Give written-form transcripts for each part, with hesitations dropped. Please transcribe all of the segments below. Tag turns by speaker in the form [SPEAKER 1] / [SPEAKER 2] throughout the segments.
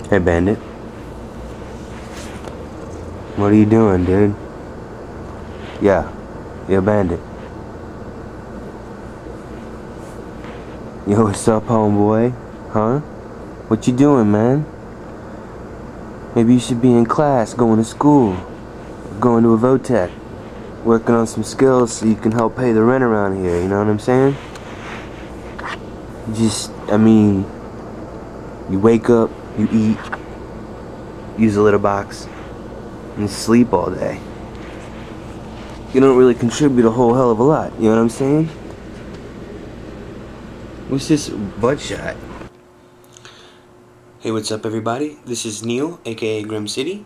[SPEAKER 1] Hey, Bandit. What are you doing, dude? Yeah, Bandit. Yo, what's up, homeboy? Huh? What you doing, man? Maybe you should be in class, going to school, going to a VOTEC, working on some skills so you can help pay the rent around here, you know what I'm saying? You wake up, you eat, use a litter box, and sleep all day. You don't really contribute a whole hell of a lot, you know what I'm saying? What's this butt shot? Hey, what's up, everybody? This is Neil, aka Grimcity,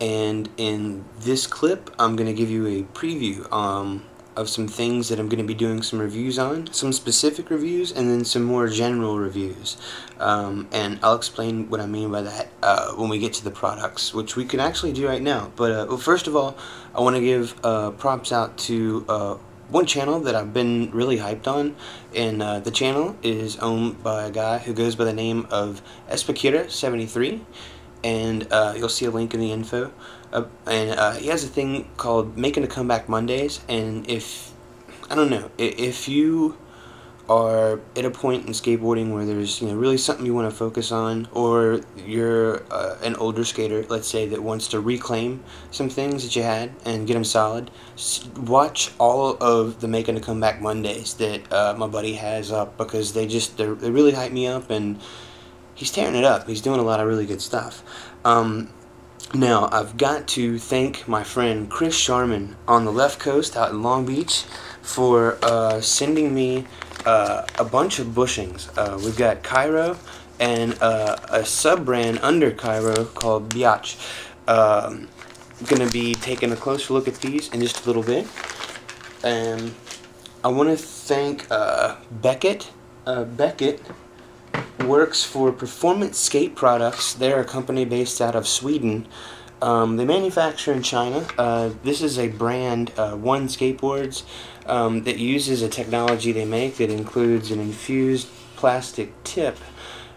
[SPEAKER 1] and in this clip I'm gonna give you a preview of some things that I'm gonna be doing some reviews on, some specific reviews, and then some more general reviews. And I'll explain what I mean by that when we get to the products, which we can actually do right now. But well, first of all, I want to give props out to one channel that I've been really hyped on, and the channel is owned by a guy who goes by the name of Spesqueira 73, and you'll see a link in the info. And he has a thing called Making a Comeback Mondays, and if you are at a point in skateboarding where there's really something you want to focus on, or you're an older skater, let's say, that wants to reclaim some things that you had and get them solid, watch all of the Making a Comeback Mondays that my buddy has up, because they really hype me up, and he's tearing it up. He's doing a lot of really good stuff. Now, I've got to thank my friend Chris Sharman on the left coast out in Long Beach for sending me a bunch of bushings. We've got Khiro and a sub-brand under Khiro called TIAX. I'm going to be taking a closer look at these in just a little bit. And I want to thank Beckett. Beckett works for Performance Sk8 products. They're a company based out of Sweden. They manufacture in China. This is a brand, One Skateboards, that uses a technology they make that includes an infused plastic tip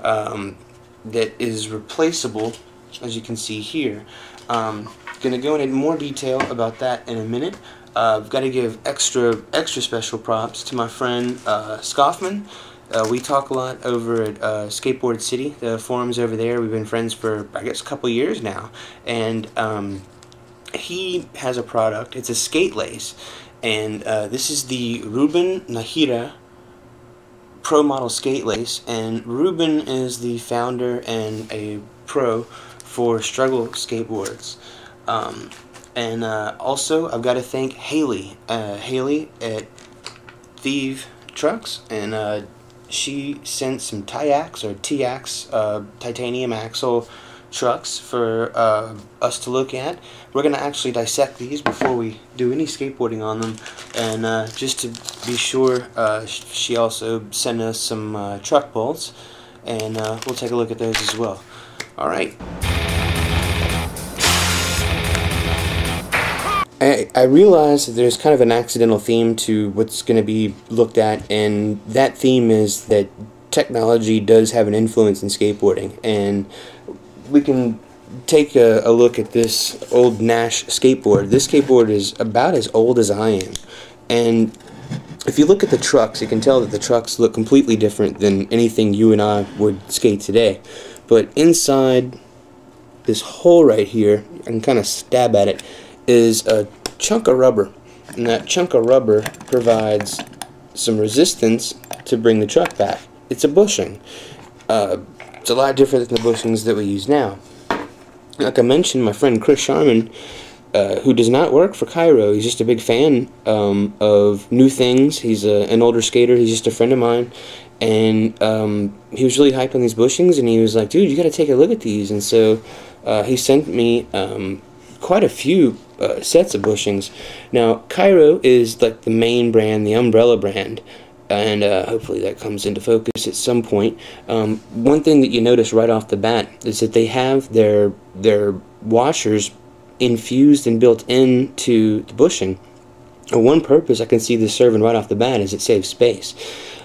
[SPEAKER 1] that is replaceable, as you can see here. Going to go into more detail about that in a minute. I've got to give extra special props to my friend Scoffman. We talk a lot over at Skateboard City, the forums over there. We've been friends for, I guess, a couple years now. And he has a product. It's a skate lace. And this is the Ruben Nahira Pro Model Skate Lace. And Ruben is the founder and a pro for Struggle Skateboards. And also, I've got to thank Haley. Haley at Theeve TIAX. And she sent some TIAX titanium axle trucks for us to look at. We're going to actually dissect these before we do any skateboarding on them. And just to be sure, she also sent us some truck bolts. And we'll take a look at those as well. Alright. I realize that there's kind of an accidental theme to what's going to be looked at, and that theme is that technology does have an influence in skateboarding. And we can take a look at this old Nash skateboard. This skateboard is about as old as I am, and if you look at the trucks, you can tell that the trucks look completely different than anything you and I would skate today. But inside this hole right here, I can kind of stab at it, is a chunk of rubber, and that chunk of rubber provides some resistance to bring the truck back. It's a bushing. It's a lot different than the bushings that we use now. Like I mentioned, my friend Chris Sharman, who does not work for Khiro, he's just a big fan of new things. He's an older skater. He's just a friend of mine, and he was really hyped on these bushings, and he was like, dude, you gotta take a look at these. And so he sent me quite a few sets of bushings. Now, Khiro is like the main brand, the umbrella brand, and hopefully that comes into focus at some point. One thing that you notice right off the bat is that they have their washers infused and built into the bushing. One purpose I can see this serving right off the bat is it saves space.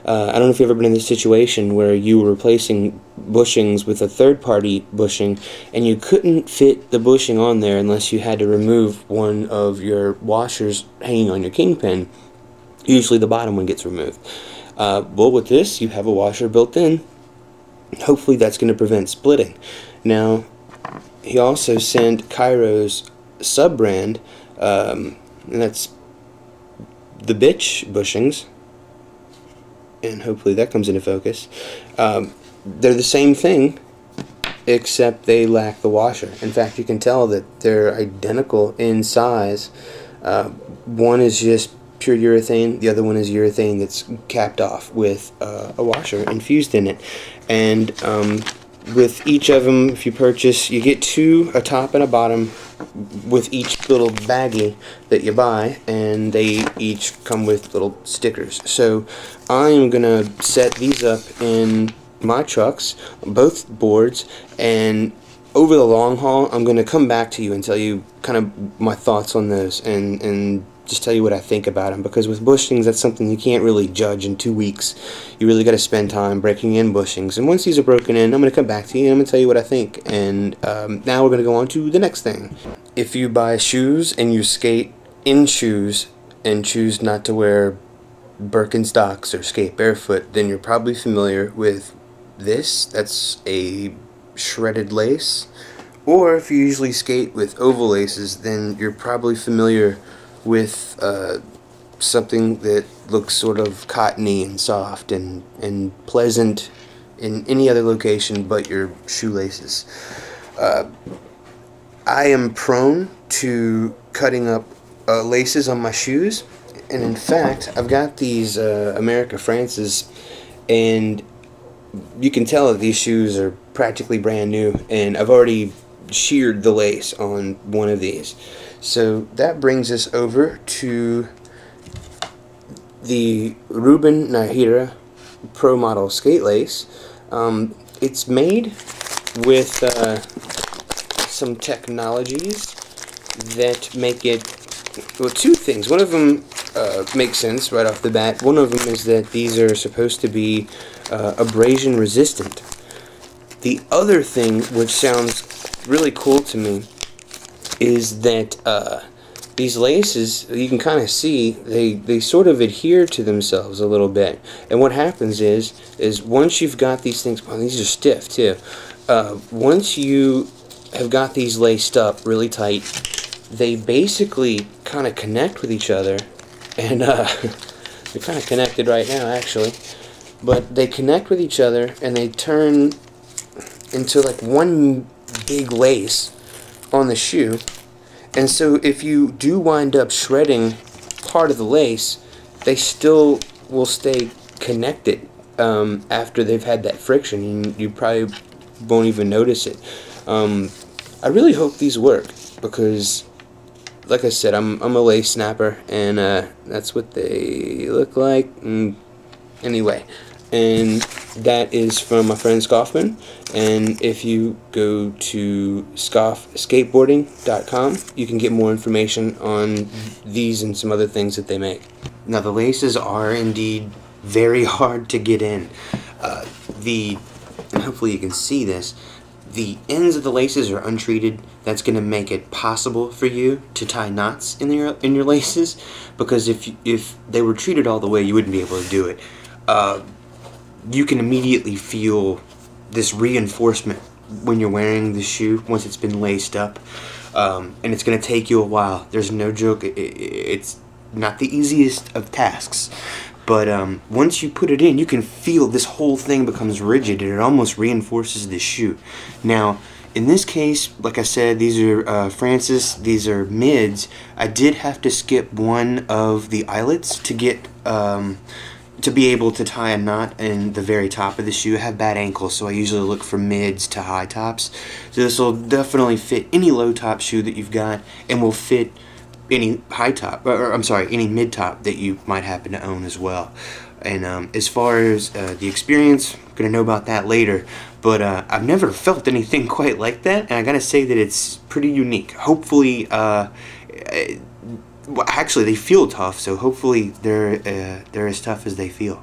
[SPEAKER 1] I don't know if you've ever been in this situation where you were replacing bushings with a third-party bushing, and you couldn't fit the bushing on there unless you had to remove one of your washers hanging on your kingpin. Usually the bottom one gets removed. Well, with this, you have a washer built in. Hopefully that's going to prevent splitting. Now, he also sent Khiro's sub-brand, and that's the bitch bushings, and hopefully that comes into focus. They're the same thing, except they lack the washer. In fact, you can tell that they're identical in size. One is just pure urethane, the other one is urethane that's capped off with a washer infused in it. And with each of them, if you purchase, you get two, a top and a bottom, with each little baggie that you buy, and they each come with little stickers. So I'm gonna set these up in my trucks, both boards, and over the long haul I'm gonna come back to you and tell you kind of my thoughts on those, and just tell you what I think about them, because with bushings, that's something you can't really judge in 2 weeks. You really got to spend time breaking in bushings, and once these are broken in, I'm going to come back to you and I'm going to tell you what I think. And now we're going to go on to the next thing. If you buy shoes and you skate in shoes and choose not to wear Birkenstocks or skate barefoot, then you're probably familiar with this. That's a shredded lace. Or if you usually skate with oval laces, then you're probably familiar with something that looks sort of cottony and soft and pleasant in any other location but your shoelaces. I am prone to cutting up laces on my shoes, and in fact I've got these America Frances, and you can tell that these shoes are practically brand new, and I've already sheared the lace on one of these. So that brings us over to the Ruben Nahira Pro Model Skate Lace. It's made with some technologies that make it, well, two things. One of them makes sense right off the bat. One of them is that these are supposed to be abrasion resistant. The other thing, which sounds really cool to me, is that these laces, you can kind of see, they sort of adhere to themselves a little bit. And what happens is once you've got these things, well, these are stiff too. Once you have got these laced up really tight, they basically kind of connect with each other, and they're kind of connected right now actually, but they connect with each other and they turn into like one big lace on the shoe. And so if you do wind up shredding part of the lace, they still will stay connected after they've had that friction, and you probably won't even notice it. I really hope these work, because like I said, I'm a lace snapper, and that's what they look like. Anyway, and that is from my friend Scoffman. And if you go to scoffskateboarding.com, you can get more information on these and some other things that they make. Now, the laces are indeed very hard to get in. And hopefully you can see this, the ends of the laces are untreated. That's going to make it possible for you to tie knots in your laces, because if they were treated all the way, you wouldn't be able to do it. You can immediately feel this reinforcement when you're wearing the shoe once it's been laced up, and it's going to take you a while. There's no joke. It's not the easiest of tasks, but once you put it in, you can feel this whole thing becomes rigid, and it almost reinforces the shoe. Now, in this case, like I said, these are Francis, these are mids. I did have to skip one of the eyelets to get to be able to tie a knot in the very top of the shoe. I have bad ankles, so I usually look for mids to high tops. So this will definitely fit any low top shoe that you've got, and will fit any high top, or I'm sorry, any mid top that you might happen to own as well. And as far as the experience, I'm gonna know about that later. But I've never felt anything quite like that, and I gotta say that it's pretty unique. Hopefully, well, actually, they feel tough, so hopefully they're as tough as they feel.